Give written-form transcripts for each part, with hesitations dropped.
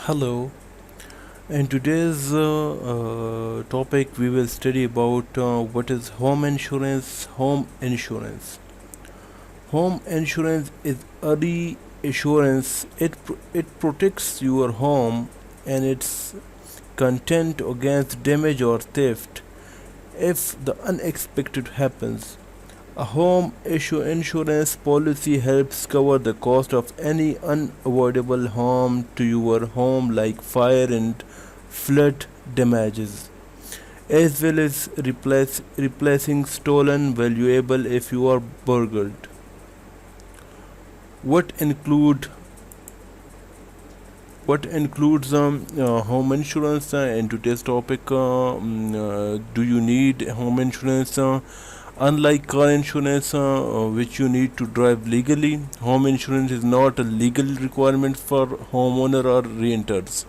Hello. In today's topic, we will study about what is home insurance. Home insurance is a reassurance. It protects your home and its content against damage or theft if the unexpected happens. A home issue insurance policy helps cover the cost of any unavoidable harm to your home like fire and flood damages, as well as replacing stolen valuable if you are burgled. What include what includes home insurance in today's topic? Do you need home insurance? Unlike car insurance, which you need to drive legally, home insurance is not a legal requirement for homeowner or renters.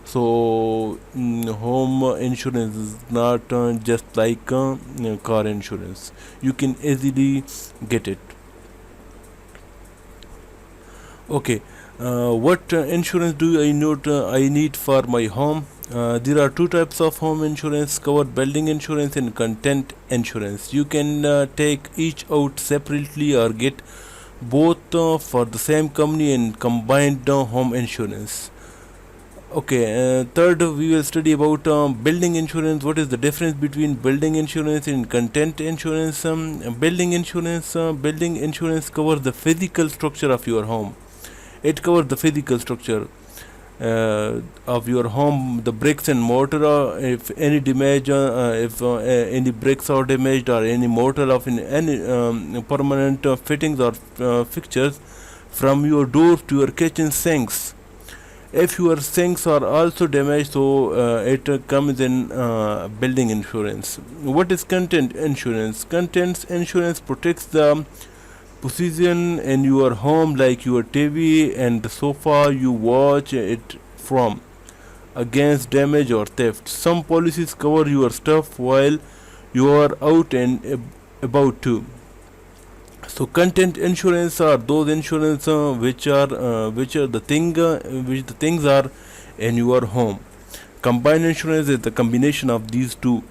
So, home insurance is not just like car insurance. You can easily get it. Okay, what insurance do I need? I need for my home. There are two types of home insurance covered: building insurance and content insurance. You can take each out separately or get both for the same company and combined home insurance. Okay, third we will study about building insurance. What is the difference between building insurance and content insurance? Building insurance covers the physical structure of your home. It covers the physical structure of your home, the bricks and mortar. If any damage, if any bricks are damaged or any mortar of any permanent fittings or fixtures from your door to your kitchen sinks. If your sinks are also damaged, so it comes in building insurance. What is content insurance? Content insurance protects the position in your home, like your TV and the sofa you watch it from, against damage or theft. Some policies cover your stuff while you are out and about too. So content insurance are those insurance which are the thing which the things are in your home. Combined insurance is the combination of these two,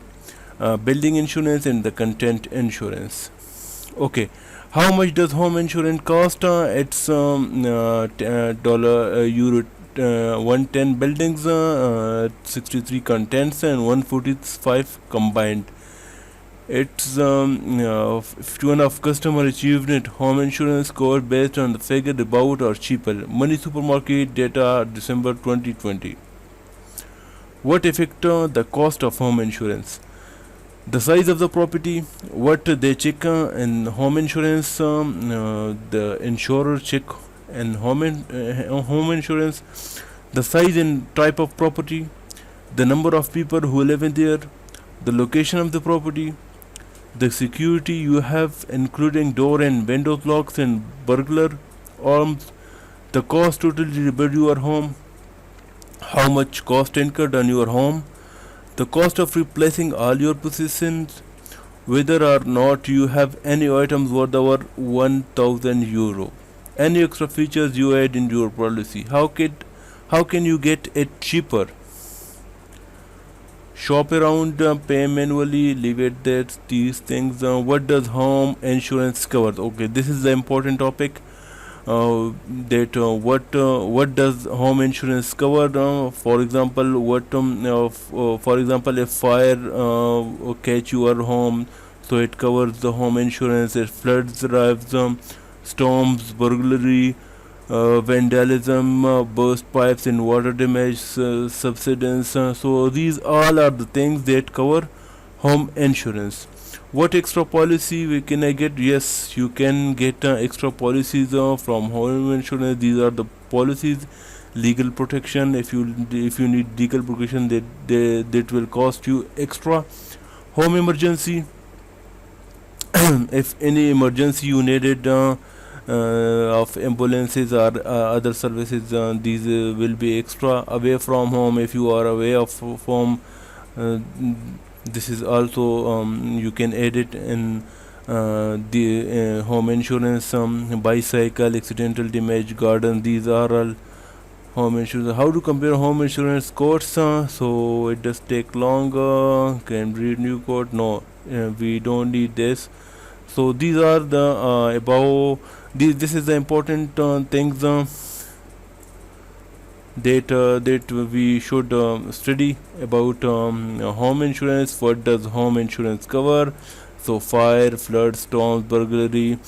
building insurance and the content insurance. Okay, how much does home insurance cost? It's dollar euro 110 buildings, 63 contents, and 145 combined. It's if one of customer achieved it home insurance score based on the figure about or cheaper. Money Supermarket data December 2020. What affect the cost of home insurance? The size of the property, what they check in home insurance, the insurer check in home insurance, the size and type of property, the number of people who live in there, the location of the property, the security you have, including door and window locks and burglar alarms, the cost total to rebuild your home, how much cost incurred on your home, the cost of replacing all your possessions, whether or not you have any items worth over 1000 euro, any extra features you add in your policy, how can you get it cheaper? Shop around, pay manually, leave it that these things. What does home insurance cover? Okay, this is the important topic. That what does home insurance cover? For example, if fire catch your home, so it covers the home insurance. If floods arrives, storms, burglary, vandalism, burst pipes and water damage, subsidence. So these all are the things that cover home insurance. What extra policy we can I get? Yes, you can get extra policies from home insurance. These are the policies: legal protection. If you need legal protection, that will cost you extra. Home emergency. If any emergency you needed of ambulances or other services, these will be extra. Away from home, if you are away of home, uh, this is also you can add it in the home insurance. Bicycle, accidental damage, garden, these are all Home insurance. How to compare home insurance quotes? So it does take longer. Can read new quote? No, we don't need this. So these are the above. This is the important things that we should study about home insurance. What does home insurance cover? So fire, flood, storms, burglary,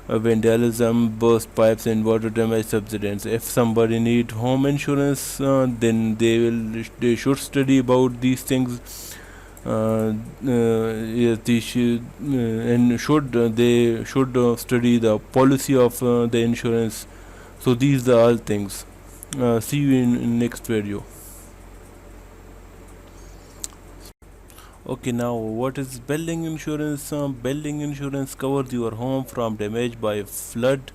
vandalism, burst pipes, and water damage subsidence. If somebody need home insurance, then they should study about these things. Yes, they should and should they should study the policy of the insurance. So these are all things. See you in next video. Okay, now what is building insurance? Building insurance covers your home from damage by flood,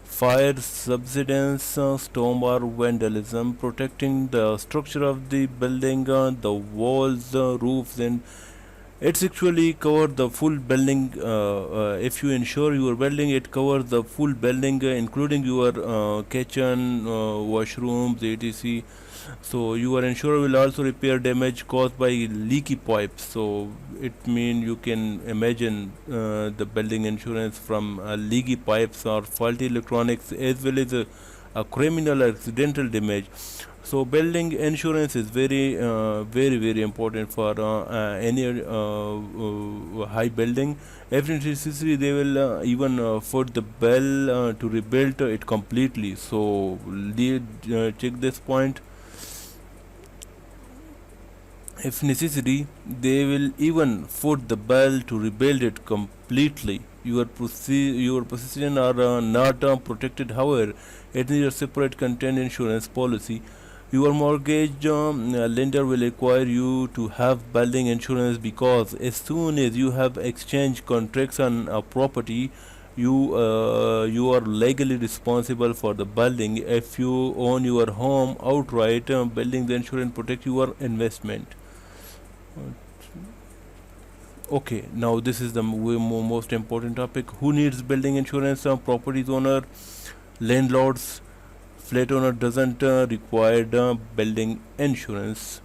fire, subsidence, storm, or vandalism, protecting the structure of the building, the walls, roofs, and it's actually cover the full building. If you insure your building, it covers the full building, including your kitchen, washrooms, etc. So your insurer will also repair damage caused by leaky pipes. So it means you can imagine the building insurance from leaky pipes or faulty electronics, as well as a criminal or accidental damage. So building insurance is very important for any high building. Every necessary they will even foot the bell to rebuild it completely. So check this point. If necessary, they will even foot the bell to rebuild it completely. Your possessions are not protected. However, it needs a separate content insurance policy. Your mortgage lender will require you to have building insurance because as soon as you have exchanged contracts on a property, you are legally responsible for the building. If you own your home outright, building the insurance protect your investment. Okay, now this is the most important topic. Who needs building insurance? Property owner, landlords. Flat owner doesn't require building insurance.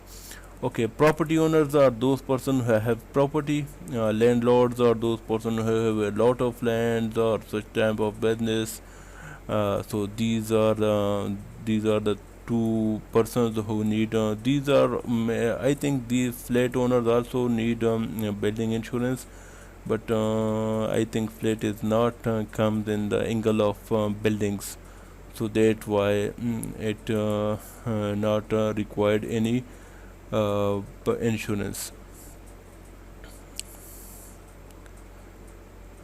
Okay, property owners are those person who have property. Landlords are those person who have a lot of land or such type of business. So these are the two persons who need. These are I think these flat owners also need building insurance, but I think flat is not comes in the angle of buildings, so that why it not required any insurance.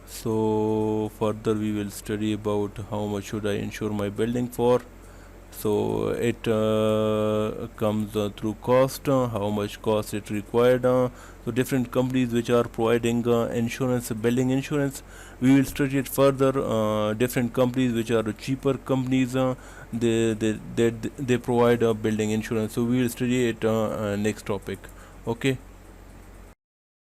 So further we will study about how much should I insure my building for. So it comes through cost, how much cost it required. So different companies which are providing insurance, building insurance, we will study it further. Different companies which are cheaper companies, they provide building insurance. So we will study it next topic. Okay.